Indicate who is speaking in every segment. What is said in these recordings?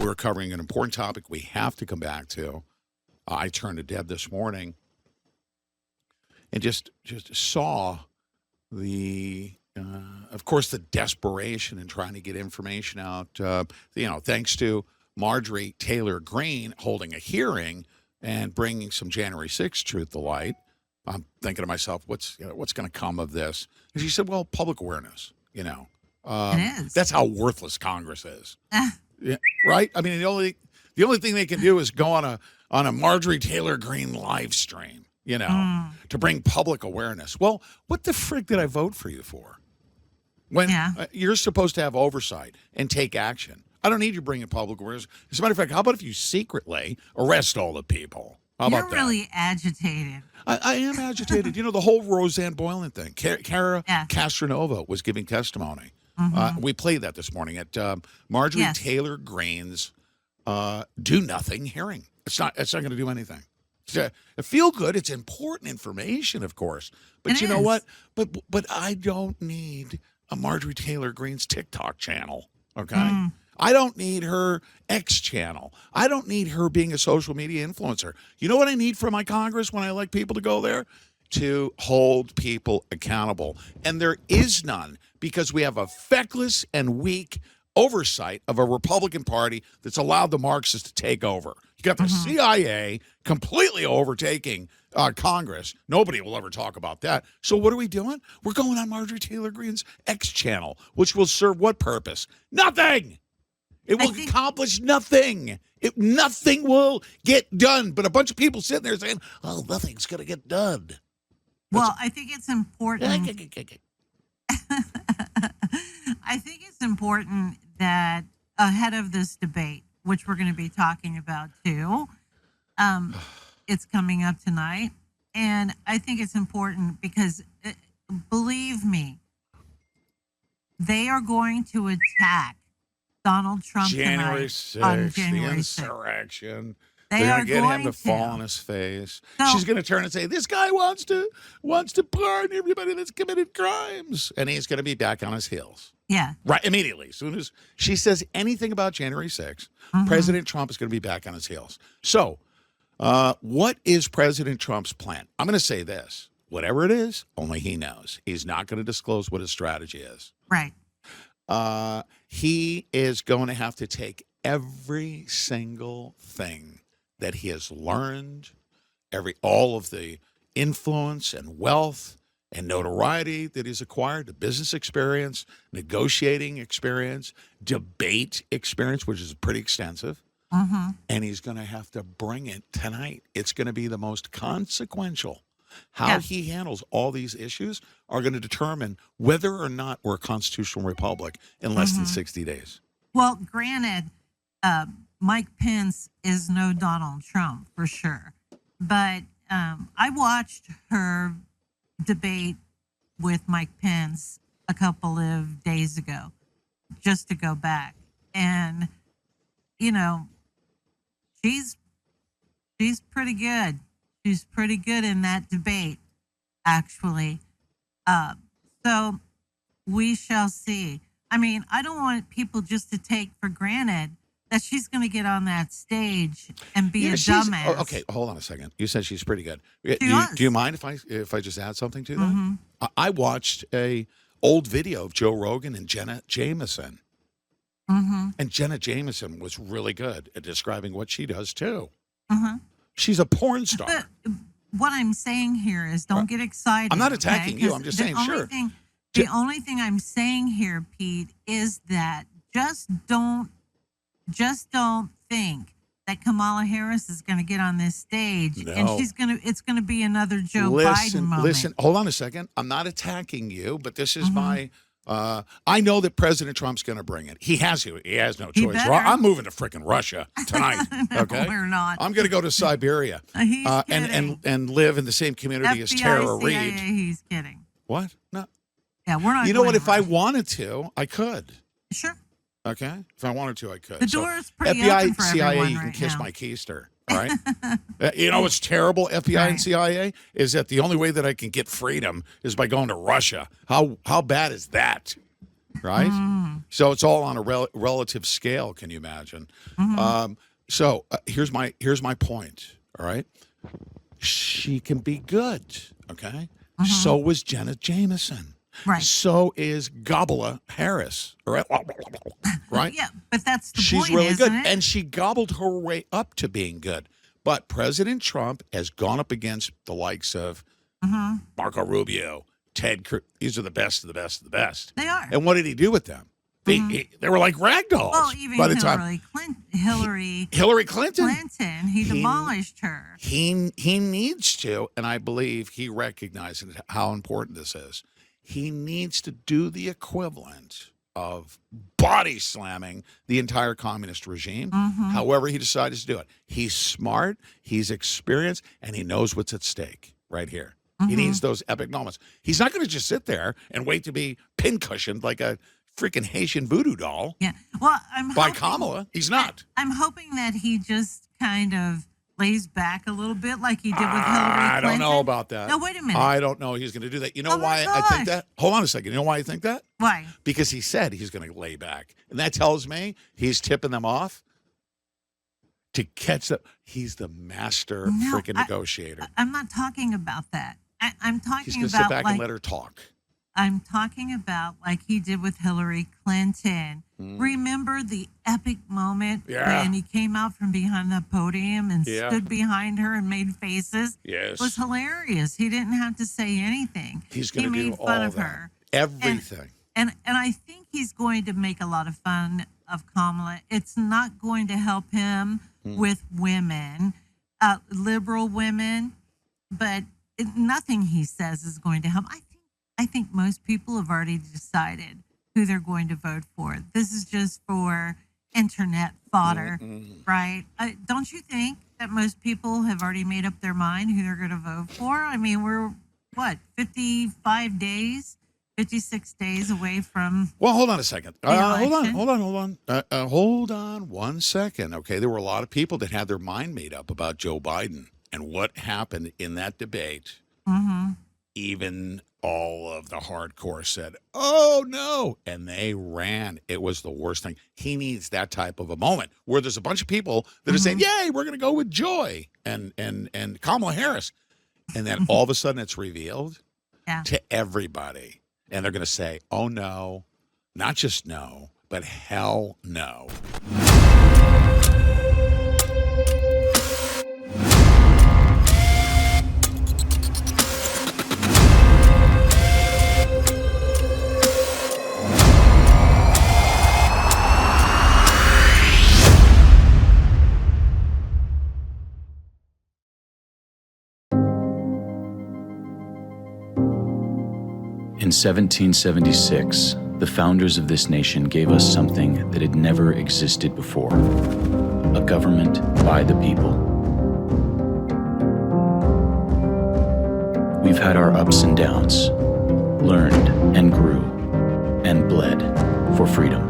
Speaker 1: we're covering an important topic we have to come back to. I turned to Deb this morning and just saw of course, the desperation in trying to get information out. Thanks to Marjorie Taylor Greene holding a hearing and bringing some January 6th truth to light. I'm thinking to myself, what's going to come of this? And she said, well, public awareness.
Speaker 2: It is.
Speaker 1: That's how worthless Congress is. Yeah, right? I mean, the only thing they can do is go on a Marjorie Taylor Greene live stream, to bring public awareness. Well, what the frig did I vote for you for? When you're supposed to have oversight and take action. I don't need you bringing public awareness. As a matter of fact, how about if you secretly arrest all the people? How about that?
Speaker 2: You're really agitated.
Speaker 1: I am agitated. The whole Roseanne Boylan thing. Cara Castronova was giving testimony.
Speaker 2: Mm-hmm.
Speaker 1: We played that this morning at Marjorie Taylor Greene's do nothing hearing. It's not going to do anything. It feel good. It's important information, of course. But you know what? But I don't need a Marjorie Taylor Greene's TikTok channel. Okay. I don't need her X channel. I don't need her being a social media influencer. You know what I need from my Congress when I elect people to go there? To hold people accountable. And there is none, because we have a feckless and weak oversight of a Republican Party that's allowed the Marxists to take over. You got the CIA completely overtaking Congress. Nobody will ever talk about that. So what are we doing? We're going on Marjorie Taylor Greene's X channel, which will serve what purpose? Nothing. It will accomplish nothing. Nothing will get done. But a bunch of people sitting there saying, oh, nothing's going to get done.
Speaker 2: Well, I think it's important. I think it's important that ahead of this debate, which we're going to be talking about too, it's coming up tonight. And I think it's important because, believe me, they are going to attack Donald Trump
Speaker 1: January
Speaker 2: tonight
Speaker 1: 6th,
Speaker 2: on January
Speaker 1: the
Speaker 2: 6th.
Speaker 1: insurrection.
Speaker 2: They're
Speaker 1: going to get him to fall on his face.
Speaker 2: So,
Speaker 1: she's going to turn and say, this guy wants to pardon everybody that's committed crimes. And he's going to be back on his heels.
Speaker 2: Yeah.
Speaker 1: Right, immediately. As soon as she says anything about January 6th, President Trump is going to be back on his heels. So what is President Trump's plan? I'm going to say this. Whatever it is, only he knows. He's not going to disclose what his strategy is.
Speaker 2: Right.
Speaker 1: He is going to have to take every single thing that he has learned, all of the influence and wealth and notoriety that he's acquired, the business experience, negotiating experience, debate experience, which is pretty extensive, and he's going to have to bring it tonight. It's going to be the most consequential. How he handles all these issues are going to determine whether or not we're a constitutional republic in less than 60 days.
Speaker 2: Well, granted, Mike Pence is no Donald Trump for sure. But I watched her debate with Mike Pence a couple of days ago, just to go back. And, she's pretty good. She's pretty good in that debate, actually. So we shall see. I mean, I don't want people just to take for granted that she's going to get on that stage and be a dumbass.
Speaker 1: Okay, hold on a second. You said she's pretty good. Do
Speaker 2: was.
Speaker 1: you mind if I just add something to that? I watched a old video of Joe Rogan and Jenna Jameson. And Jenna Jameson was really good at describing what she does, too. She's a porn star.
Speaker 2: But what I'm saying here is don't get excited.
Speaker 1: I'm not attacking you. I'm just saying, sure.
Speaker 2: The only thing I'm saying here, Pete, is that just don't think that Kamala Harris is going to get on this stage and it's going to be another Joe Biden moment.
Speaker 1: Listen, hold on a second. I'm not attacking you, but this is my I know that President Trump's going to bring it. He has to. He has no choice. I'm moving to frickin' Russia tonight.
Speaker 2: No,
Speaker 1: okay,
Speaker 2: we're not.
Speaker 1: I'm going to go to Siberia and live in the same community as Tara Reid.
Speaker 2: He's kidding.
Speaker 1: What? No.
Speaker 2: Yeah, we're not.
Speaker 1: You know what? If I wanted to, I could.
Speaker 2: Sure.
Speaker 1: Okay. If I wanted to, I could.
Speaker 2: The door is pretty
Speaker 1: FBI,
Speaker 2: open for
Speaker 1: CIA,
Speaker 2: everyone
Speaker 1: you can
Speaker 2: right
Speaker 1: kiss
Speaker 2: now.
Speaker 1: my keister. All right. You know what's terrible? FBI and CIA is that the only way that I can get freedom is by going to Russia. How bad is that? right? So it's all on a relative scale. Can you imagine? So here's my point. All right, she can be good. Okay, so was Janet Jameson.
Speaker 2: Right.
Speaker 1: So is Gobala Harris. All right, right.
Speaker 2: Yeah, but that's the
Speaker 1: She's
Speaker 2: point,
Speaker 1: really
Speaker 2: isn't
Speaker 1: good,
Speaker 2: it?
Speaker 1: and she gobbled her way up to being good. But President Trump has gone up against the likes of Marco Rubio, Ted Cruz. These are the best of the best of the best.
Speaker 2: They are.
Speaker 1: And what did he do with them? They were like rag dolls.
Speaker 2: Well, even
Speaker 1: by the
Speaker 2: Hillary
Speaker 1: time
Speaker 2: Hillary
Speaker 1: Clinton,
Speaker 2: he demolished her.
Speaker 1: he needs to, and I believe he recognizes how important this is. He needs to do the equivalent of body slamming the entire communist regime, however he decides to do it. He's smart, he's experienced, and he knows what's at stake right here. He needs those epic moments. He's not going to just sit there and wait to be pincushioned like a freaking Haitian voodoo doll
Speaker 2: Yeah. Well,
Speaker 1: by Kamala. He's not.
Speaker 2: I'm hoping that he just kind of lays back a little bit like he did with Hillary Clinton.
Speaker 1: I don't know about that.
Speaker 2: No, wait a minute.
Speaker 1: I don't know he's going to do that. You know
Speaker 2: Oh my
Speaker 1: why I think
Speaker 2: gosh.
Speaker 1: that? Hold on a second. You know why I think that?
Speaker 2: Why?
Speaker 1: Because he said he's going to lay back. And that tells me he's tipping them off to catch them. He's the master freaking negotiator.
Speaker 2: I'm not talking about that. I'm
Speaker 1: He's
Speaker 2: talking
Speaker 1: going to
Speaker 2: about
Speaker 1: sit back and let her talk.
Speaker 2: I'm talking about like he did with Hillary Clinton. Remember the epic moment when he came out from behind the podium and stood behind her and made faces?
Speaker 1: Yes.
Speaker 2: It was hilarious. He didn't have to say anything.
Speaker 1: He's going to do
Speaker 2: made fun
Speaker 1: all
Speaker 2: of
Speaker 1: that.
Speaker 2: her.
Speaker 1: Everything.
Speaker 2: And I think he's going to make a lot of fun of Kamala. It's not going to help him with women, liberal women, but nothing he says is going to help. I think most people have already decided who they're going to vote for. This is just for internet fodder, right? Don't you think that most people have already made up their mind who they're going to vote for? I mean, we're, 55 days, 56 days away from...
Speaker 1: Well, hold on a second.
Speaker 2: election.
Speaker 1: Hold on 1 second. Okay, there were a lot of people that had their mind made up about Joe Biden and what happened in that debate. Even all of the hardcore said, "Oh no," and they ran. It was the worst thing. He needs that type of a moment where there's a bunch of people that are saying, "Yay, we're going to go with Joy and Kamala Harris," and then all of a sudden it's revealed to everybody, and they're going to say, "Oh no, not just no, but hell no."
Speaker 3: In 1776, the founders of this nation gave us something that had never existed before: a government by the people. We've had our ups and downs, learned and grew, and bled for freedom.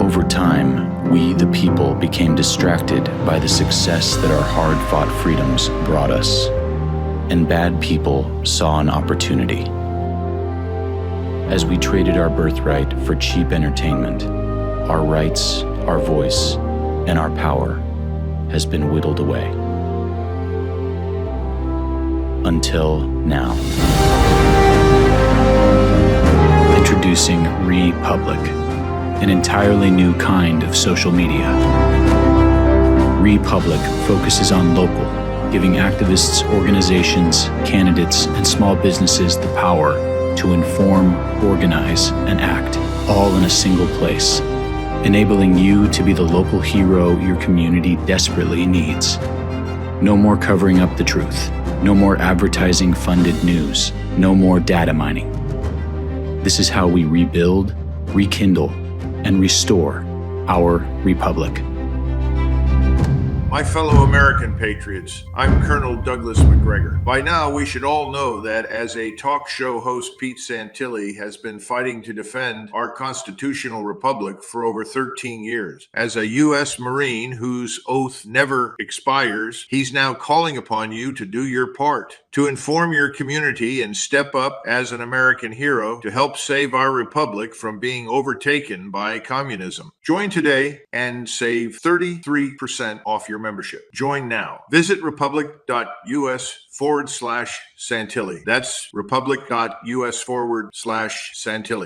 Speaker 3: Over time, we, the people, became distracted by the success that our hard-fought freedoms brought us, and bad people saw an opportunity. As we traded our birthright for cheap entertainment, our rights, our voice, and our power has been whittled away. Until now. Introducing Republic, an entirely new kind of social media. Republic focuses on local, giving activists, organizations, candidates, and small businesses the power to inform, organize, and act, all in a single place, enabling you to be the local hero your community desperately needs. No more covering up the truth. No more advertising-funded news. No more data mining. This is how we rebuild, rekindle, and restore our republic.
Speaker 4: My fellow American patriots, I'm Colonel Douglas McGregor. By now, we should all know that as a talk show host, Pete Santilli has been fighting to defend our constitutional republic for over 13 years. As a U.S. Marine whose oath never expires, he's now calling upon you to do your part, to inform your community and step up as an American hero to help save our republic from being overtaken by communism. Join today and save 33% off your membership. Join now. Visit republic.us/Santilli. That's republic.us/Santilli.